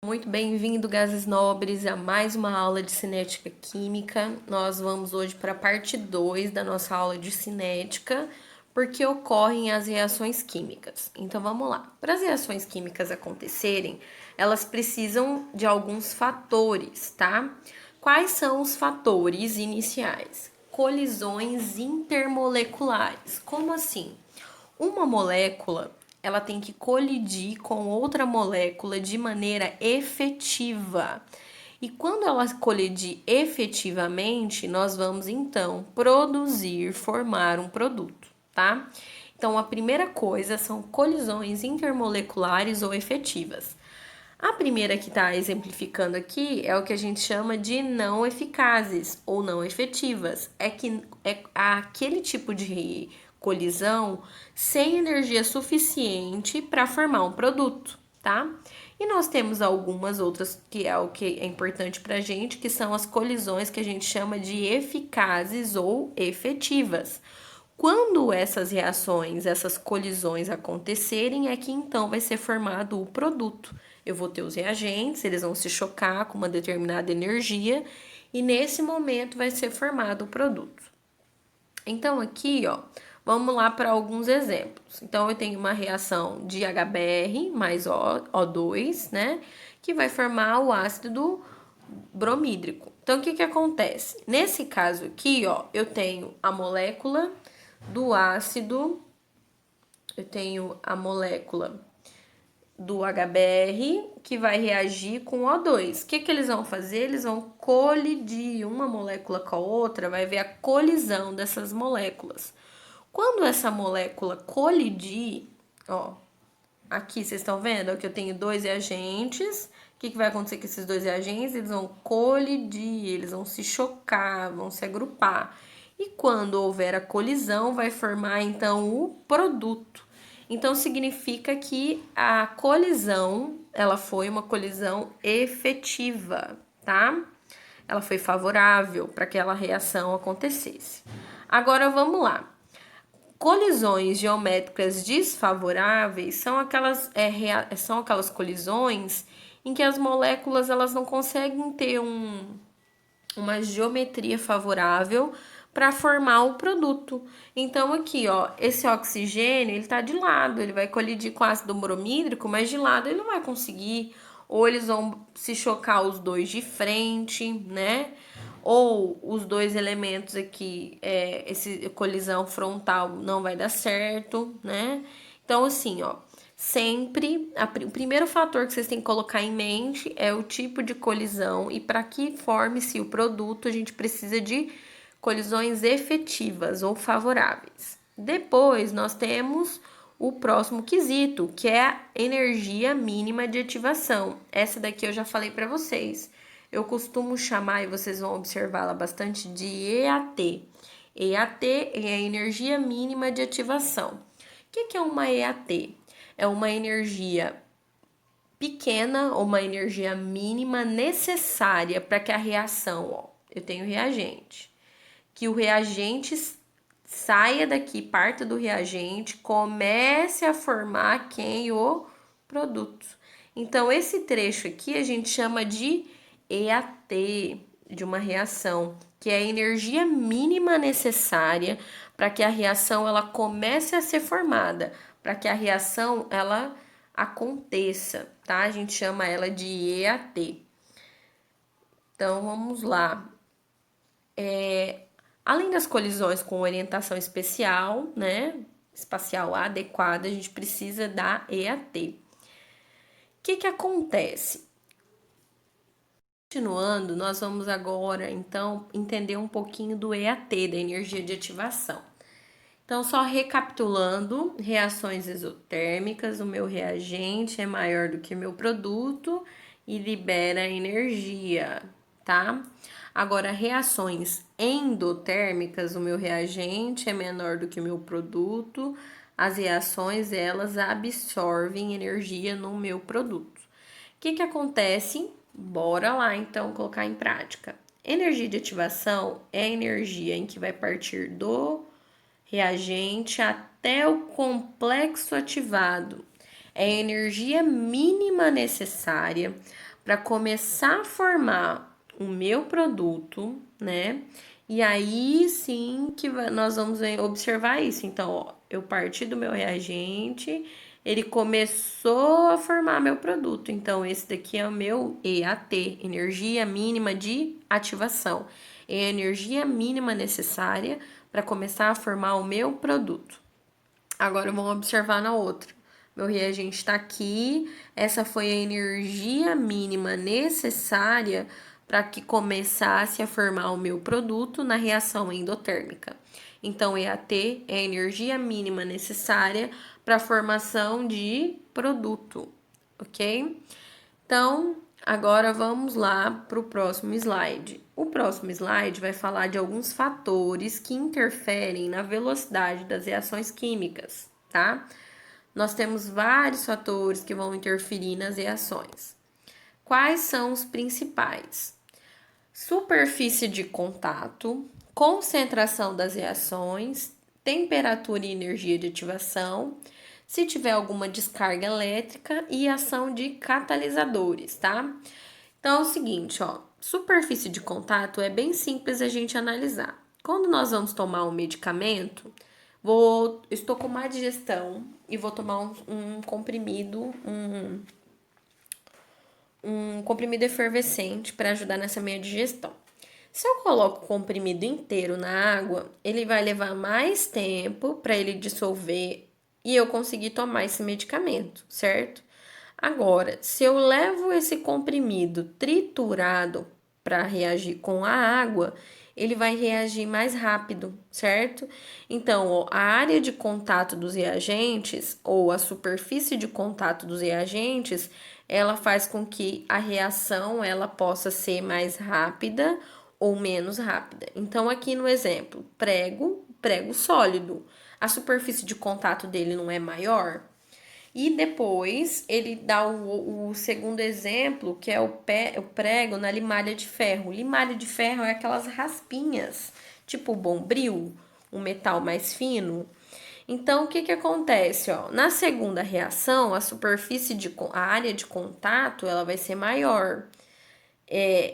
Muito bem-vindo, gases nobres, a mais uma aula de cinética química. Nós vamos hoje para a parte 2 da nossa aula de cinética, porque ocorrem as reações químicas. Então vamos lá. Para as reações químicas acontecerem, elas precisam de alguns fatores, tá? Quais são os fatores iniciais? Colisões intermoleculares. Como assim? Uma molécula, ela tem que colidir com outra molécula de maneira efetiva. E quando ela colidir efetivamente, nós vamos então produzir, formar um produto, tá? Então, a primeira coisa são colisões intermoleculares ou efetivas. A primeira que está exemplificando aqui é o que a gente chama de não eficazes ou não efetivas. É que é aquele tipo de colisão sem energia suficiente para formar um produto, tá? E nós temos algumas outras que é o que é importante para a gente, que são as colisões que a gente chama de eficazes ou efetivas. Quando essas reações, essas colisões acontecerem, é que então vai ser formado o produto. Eu vou ter os reagentes, eles vão se chocar com uma determinada energia e nesse momento vai ser formado o produto. Então aqui, ó, vamos lá para alguns exemplos. Então eu tenho uma reação de HBr mais O2, né, que vai formar o ácido bromídrico. Então o que que acontece? Nesse caso aqui, ó, eu tenho a molécula do ácido, eu tenho a molécula do HBr que vai reagir com O2. O que que eles vão fazer? Eles vão colidir uma molécula com a outra, vai ver a colisão dessas moléculas. Quando essa molécula colidir, ó, aqui vocês estão vendo que eu tenho dois reagentes. O que vai acontecer com esses dois reagentes? Eles vão colidir, eles vão se chocar, vão se agrupar. E quando houver a colisão, vai formar então o produto. Então significa que a colisão, ela foi uma colisão efetiva, tá? Ela foi favorável para que aquela reação acontecesse. Agora vamos lá. Colisões geométricas desfavoráveis são aquelas colisões em que as moléculas elas não conseguem ter uma geometria favorável para formar o produto. Então aqui, ó, esse oxigênio, ele tá de lado, ele vai colidir com ácido bromídrico, mas de lado ele não vai conseguir, ou eles vão se chocar os dois de frente, né? Ou os dois elementos aqui, esse colisão frontal não vai dar certo, né? Então, assim, ó, sempre o primeiro fator que vocês têm que colocar em mente é o tipo de colisão, e para que forme-se o produto, a gente precisa de colisões efetivas ou favoráveis. Depois, nós temos o próximo quesito, que é a energia mínima de ativação. Essa daqui eu já falei para vocês. Eu costumo chamar, e vocês vão observá-la bastante, de EAT. EAT é a energia mínima de ativação. O que é uma EAT? É uma energia pequena ou uma energia mínima necessária para que a reação, ó, eu tenho reagente, que o reagente saia daqui, parta do reagente, comece a formar o produto. Então, esse trecho aqui a gente chama de EAT, de uma reação, que é a energia mínima necessária para que a reação ela comece a ser formada, para que a reação ela aconteça, tá? A gente chama ela de EAT. Então, vamos lá. Além das colisões com orientação especial, né, espacial adequada, a gente precisa da EAT. O que acontece? Continuando, nós vamos agora, então, entender um pouquinho do EAT, da energia de ativação. Então, só recapitulando, reações exotérmicas, o meu reagente é maior do que o meu produto e libera energia, tá? Agora, reações endotérmicas, o meu reagente é menor do que o meu produto, as reações, elas absorvem energia no meu produto. O que acontece? Bora lá, então, colocar em prática. Energia de ativação é a energia em que vai partir do reagente até o complexo ativado. É a energia mínima necessária para começar a formar o meu produto, né? E aí sim que nós vamos observar isso. Então, ó, eu parti do meu reagente, ele começou a formar meu produto. Então, esse daqui é o meu EAT, energia mínima de ativação. É a energia mínima necessária para começar a formar o meu produto. Agora vamos observar na outra. Meu reagente está aqui. Essa foi a energia mínima necessária para que começasse a formar o meu produto na reação endotérmica. Então, EAT é a energia mínima necessária para a formação de produto, ok? Então, agora vamos lá para o próximo slide. O próximo slide vai falar de alguns fatores que interferem na velocidade das reações químicas, tá? Nós temos vários fatores que vão interferir nas reações. Quais são os principais? Superfície de contato, concentração das reações, temperatura e energia de ativação, se tiver alguma descarga elétrica e ação de catalisadores, tá? Então é o seguinte, ó, superfície de contato é bem simples a gente analisar. Quando nós vamos tomar um medicamento, estou com má digestão e vou tomar um comprimido, um comprimido efervescente para ajudar nessa minha digestão. Se eu coloco o comprimido inteiro na água, ele vai levar mais tempo para ele dissolver e eu conseguir tomar esse medicamento, certo? Agora, se eu levo esse comprimido triturado para reagir com a água, ele vai reagir mais rápido, certo? Então, ó, a área de contato dos reagentes ou a superfície de contato dos reagentes, ela faz com que a reação ela possa ser mais rápida ou menos rápida. Então, aqui no exemplo, prego sólido. A superfície de contato dele não é maior? E depois ele dá o segundo exemplo, que é o prego na limalha de ferro. Limalha de ferro é aquelas raspinhas, tipo bombril, um metal mais fino. Então, o que que acontece, ó? Na segunda reação, a área de contato, ela vai ser maior.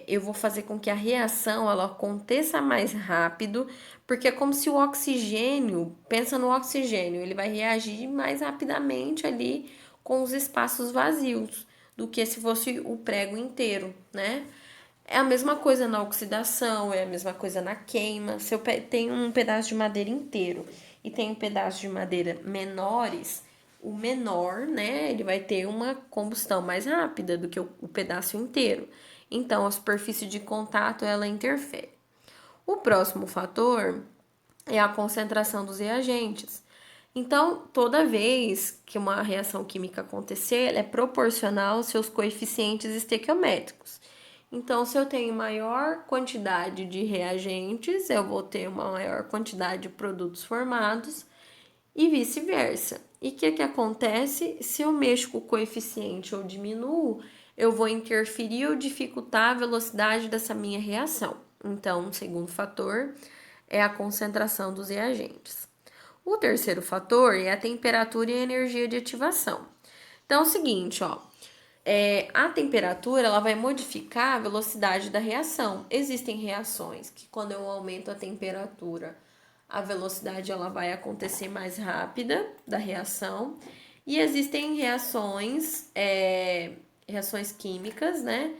Eu vou fazer com que a reação ela aconteça mais rápido, porque é como se o oxigênio, pensa no oxigênio, ele vai reagir mais rapidamente ali com os espaços vazios do que se fosse o prego inteiro, né? É a mesma coisa na oxidação, é a mesma coisa na queima. Se eu tenho um pedaço de madeira inteiro e tem um pedaço de madeira menores, o menor, né, ele vai ter uma combustão mais rápida do que o pedaço inteiro. Então, a superfície de contato, ela interfere. O próximo fator é a concentração dos reagentes. Então, toda vez que uma reação química acontecer, ela é proporcional aos seus coeficientes estequiométricos. Então, se eu tenho maior quantidade de reagentes, eu vou ter uma maior quantidade de produtos formados e vice-versa. E o que acontece? Se eu mexo com o coeficiente ou diminuo, eu vou interferir ou dificultar a velocidade dessa minha reação. Então, o segundo fator é a concentração dos reagentes. O terceiro fator é a temperatura e a energia de ativação. Então, é o seguinte, ó, a temperatura ela vai modificar a velocidade da reação. Existem reações que quando eu aumento a temperatura, a velocidade ela vai acontecer mais rápida da reação. E existem reações químicas, né?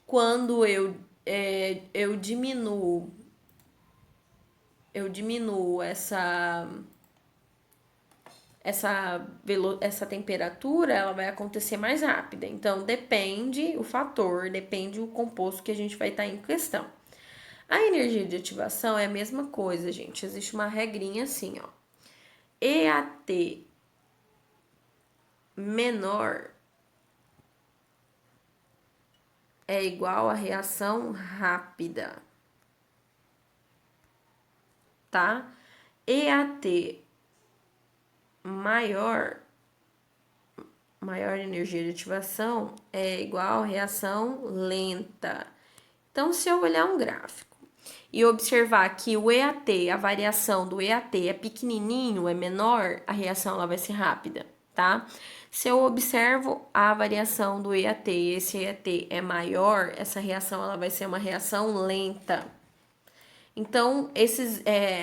Quando eu diminuo essa temperatura, ela vai acontecer mais rápida. Então, depende o composto que a gente vai estar em questão. A energia de ativação é a mesma coisa, gente. Existe uma regrinha assim, ó. EAT menor é igual a reação rápida, tá? EAT maior energia de ativação é igual a reação lenta. Então, se eu olhar um gráfico e observar que o EAT, a variação do EAT é pequenininho, é menor, a reação ela vai ser rápida, tá? Se eu observo a variação do EAT e esse EAT é maior, essa reação ela vai ser uma reação lenta. Então,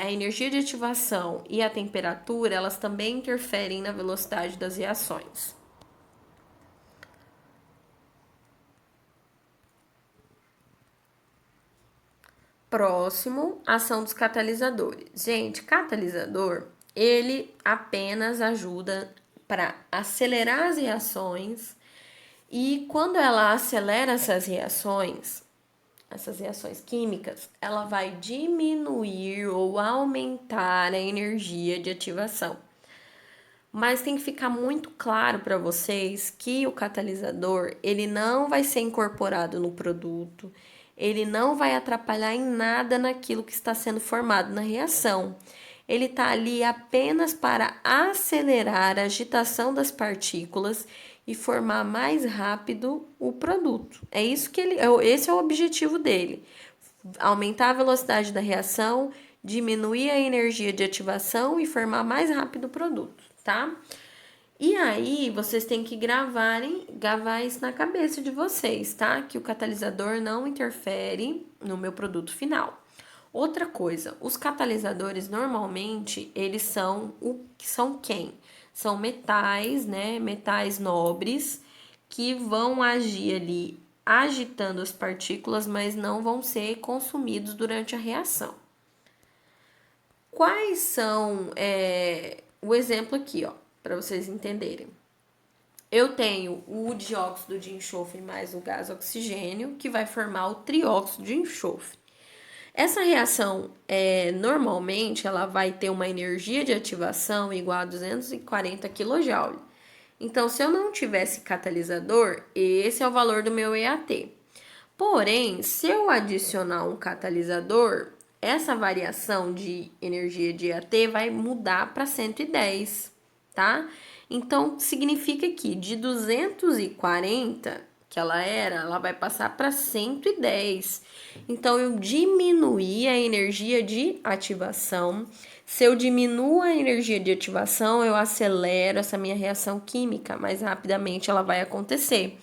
a energia de ativação e a temperatura, elas também interferem na velocidade das reações. Próximo, ação dos catalisadores. Gente, catalisador, ele apenas ajuda para acelerar as reações e quando ela acelera essas reações químicas, ela vai diminuir ou aumentar a energia de ativação. Mas tem que ficar muito claro para vocês que o catalisador, ele não vai ser incorporado no produto, ele não vai atrapalhar em nada naquilo que está sendo formado na reação. Ele está ali apenas para acelerar a agitação das partículas e formar mais rápido o produto. É isso que esse é o objetivo dele. Aumentar a velocidade da reação, diminuir a energia de ativação e formar mais rápido o produto, tá? E aí, vocês têm que gravar isso na cabeça de vocês, tá? Que o catalisador não interfere no meu produto final. Outra coisa, os catalisadores normalmente, eles são quem? São metais, né? Metais nobres que vão agir ali agitando as partículas, mas não vão ser consumidos durante a reação. Quais são o exemplo aqui, ó, para vocês entenderem? Eu tenho o dióxido de enxofre mais o gás oxigênio, que vai formar o trióxido de enxofre. Essa reação, normalmente, ela vai ter uma energia de ativação igual a 240 kJ. Então, se eu não tivesse catalisador, esse é o valor do meu EAT. Porém, se eu adicionar um catalisador, essa variação de energia de EAT vai mudar para 110, tá? Então, significa que de 240 que ela vai passar para 110. Então, eu diminuí a energia de ativação. Se eu diminuo a energia de ativação, eu acelero essa minha reação química, mais rapidamente ela vai acontecer.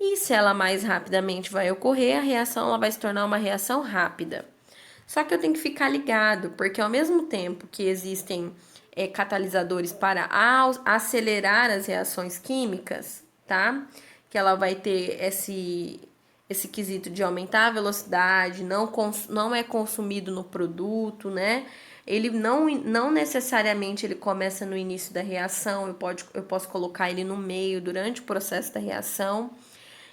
E se ela mais rapidamente vai ocorrer, a reação ela vai se tornar uma reação rápida. Só que eu tenho que ficar ligado, porque ao mesmo tempo que existem catalisadores para acelerar as reações químicas, tá? Que ela vai ter esse quesito de aumentar a velocidade, não é consumido no produto, né? Ele não necessariamente ele começa no início da reação, eu posso colocar ele no meio, durante o processo da reação.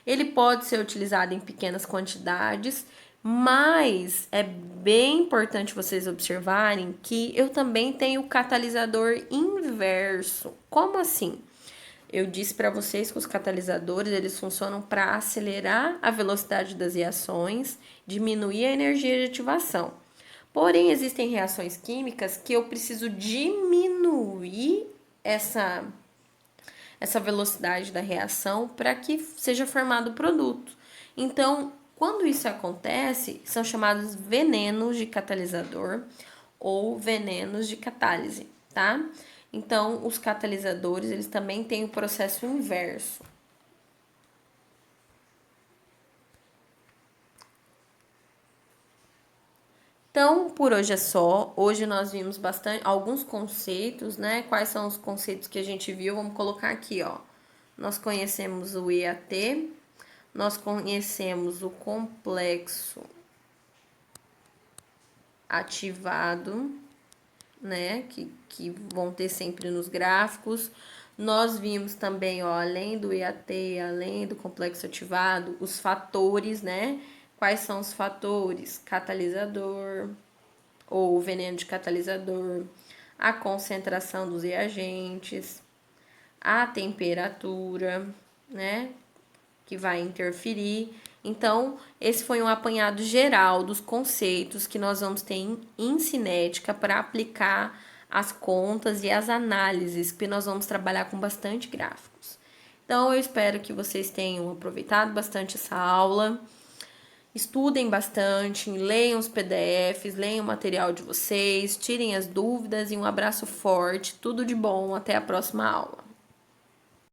Ele pode ser utilizado em pequenas quantidades, mas é bem importante vocês observarem que eu também tenho o catalisador inverso. Como assim? Eu disse para vocês que os catalisadores eles funcionam para acelerar a velocidade das reações, diminuir a energia de ativação. Porém, existem reações químicas que eu preciso diminuir essa velocidade da reação para que seja formado o produto. Então, quando isso acontece, são chamados venenos de catalisador ou venenos de catálise, tá? Então, os catalisadores, eles também têm o processo inverso. Então, por hoje é só. Hoje nós vimos alguns conceitos, né? Quais são os conceitos que a gente viu? Vamos colocar aqui, ó. Nós conhecemos o EAT, nós conhecemos o complexo ativado, né? Que vão ter sempre nos gráficos. Nós vimos também, ó, além do EAT, além do complexo ativado, os fatores, né? Quais são os fatores? Catalisador, ou veneno de catalisador, a concentração dos reagentes, a temperatura, né? Que vai interferir. Então, esse foi um apanhado geral dos conceitos que nós vamos ter em cinética para aplicar as contas e as análises, que nós vamos trabalhar com bastante gráficos. Então, eu espero que vocês tenham aproveitado bastante essa aula. Estudem bastante, leiam os PDFs, leiam o material de vocês, tirem as dúvidas e um abraço forte. Tudo de bom, até a próxima aula.